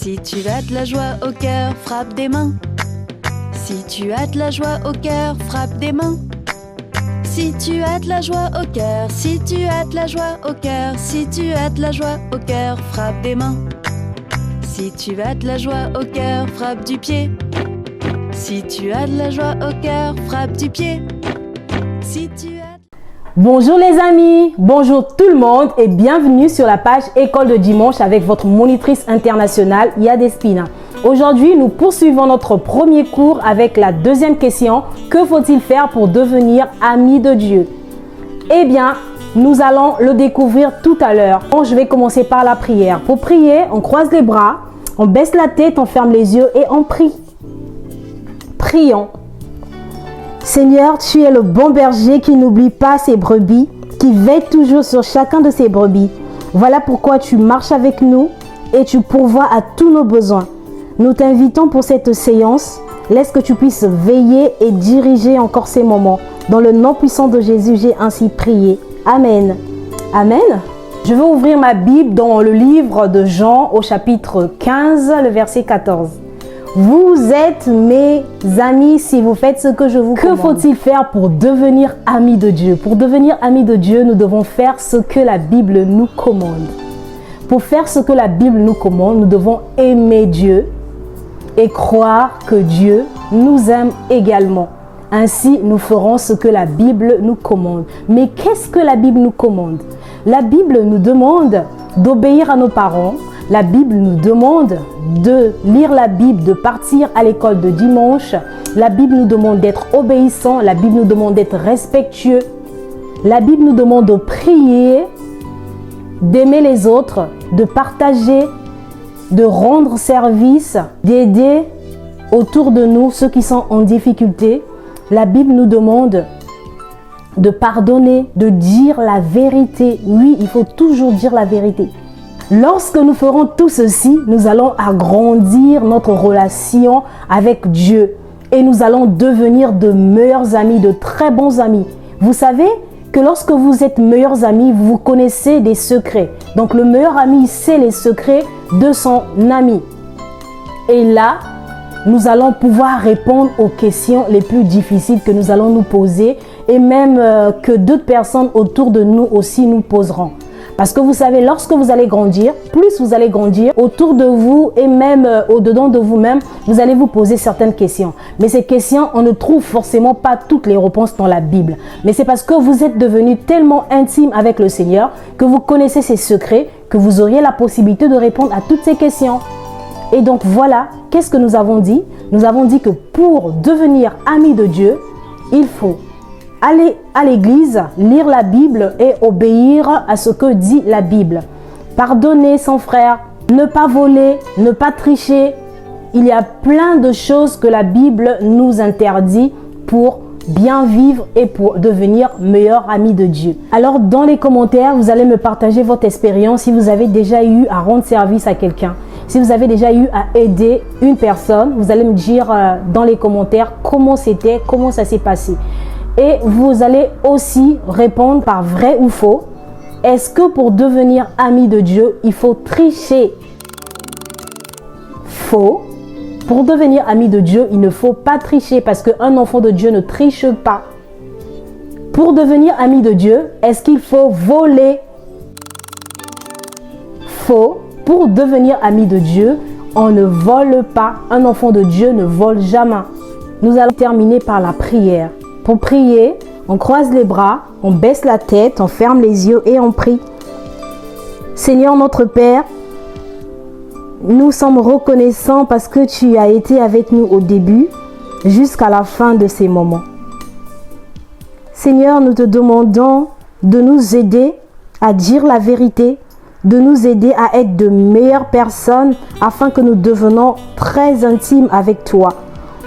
Si tu as de la joie au cœur, frappe des mains. Si tu as de la joie au cœur, frappe des mains. Si tu as de la joie au cœur, si tu as de la joie au cœur, si tu as de la joie au cœur, frappe des mains. Si tu as de la joie au cœur, frappe du pied. Si tu as de la joie au cœur, frappe du pied. Si tu as... Bonjour les amis, bonjour tout le monde et bienvenue sur la page École de Dimanche avec votre monitrice internationale Yadespina. Aujourd'hui, nous poursuivons notre premier cours avec la deuxième question. Que faut-il faire pour devenir ami de Dieu? Eh bien, nous allons le découvrir tout à l'heure. Bon, je vais commencer par la prière. Pour prier, on croise les bras, on baisse la tête, on ferme les yeux et on prie. Prions. Seigneur, tu es le bon berger qui n'oublie pas ses brebis, qui veille toujours sur chacun de ses brebis. Voilà pourquoi tu marches avec nous et tu pourvois à tous nos besoins. Nous t'invitons pour cette séance. Laisse que tu puisses veiller et diriger encore ces moments. Dans le nom puissant de Jésus, j'ai ainsi prié. Amen. Amen. Je vais ouvrir ma Bible dans le livre de Jean au chapitre 15, le verset 14. Vous êtes mes amis si vous faites ce que je vous commande. Que faut-il faire pour devenir ami de Dieu? Pour devenir ami de Dieu, nous devons faire ce que la Bible nous commande. Pour faire ce que la Bible nous commande, nous devons aimer Dieu et croire que Dieu nous aime également. Ainsi, nous ferons ce que la Bible nous commande. Mais qu'est-ce que la Bible nous commande? La Bible nous demande d'obéir à nos parents. La Bible nous demande de lire la Bible, de partir à l'école de dimanche. La Bible nous demande d'être obéissant. La Bible nous demande d'être respectueux. La Bible nous demande de prier, d'aimer les autres, de partager, de rendre service, d'aider autour de nous ceux qui sont en difficulté. La Bible nous demande de pardonner, de dire la vérité. Oui, il faut toujours dire la vérité. Lorsque nous ferons tout ceci, nous allons agrandir notre relation avec Dieu et nous allons devenir de meilleurs amis, de très bons amis. Vous savez que lorsque vous êtes meilleurs amis, vous connaissez des secrets. Donc le meilleur ami sait les secrets de son ami. Et là, nous allons pouvoir répondre aux questions les plus difficiles que nous allons nous poser et même que d'autres personnes autour de nous aussi nous poseront. Parce que vous savez, lorsque vous allez grandir, plus vous allez grandir autour de vous et même au-dedans de vous-même, vous allez vous poser certaines questions. Mais ces questions, on ne trouve forcément pas toutes les réponses dans la Bible. Mais c'est parce que vous êtes devenu tellement intime avec le Seigneur que vous connaissez ses secrets, que vous auriez la possibilité de répondre à toutes ces questions. Et donc voilà, qu'est-ce que nous avons dit? Nous avons dit que pour devenir ami de Dieu, il faut aller à l'église, lire la Bible et obéir à ce que dit la Bible. Pardonner son frère, ne pas voler, ne pas tricher. Il y a plein de choses que la Bible nous interdit pour bien vivre et pour devenir meilleur ami de Dieu. Alors dans les commentaires, vous allez me partager votre expérience si vous avez déjà eu à rendre service à quelqu'un. Si vous avez déjà eu à aider une personne, vous allez me dire dans les commentaires comment c'était, comment ça s'est passé. Et vous allez aussi répondre par vrai ou faux. Est-ce que pour devenir ami de Dieu, il faut tricher? Faux. Pour devenir ami de Dieu, il ne faut pas tricher parce qu'un enfant de Dieu ne triche pas. Pour devenir ami de Dieu, est-ce qu'il faut voler? Faux. Pour devenir ami de Dieu, on ne vole pas. Un enfant de Dieu ne vole jamais. Nous allons terminer par la prière. Pour prier, on croise les bras, on baisse la tête, on ferme les yeux et on prie. Seigneur notre Père, nous sommes reconnaissants parce que tu as été avec nous au début jusqu'à la fin de ces moments. Seigneur, nous te demandons de nous aider à dire la vérité, de nous aider à être de meilleures personnes afin que nous devenons très intimes avec toi.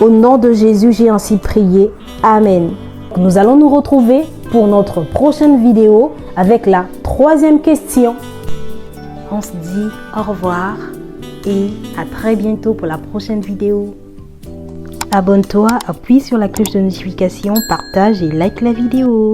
Au nom de Jésus, j'ai ainsi prié. Amen. Nous allons nous retrouver pour notre prochaine vidéo avec la troisième question. On se dit au revoir et à très bientôt pour la prochaine vidéo. Abonne-toi, appuie sur la cloche de notification, partage et like la vidéo.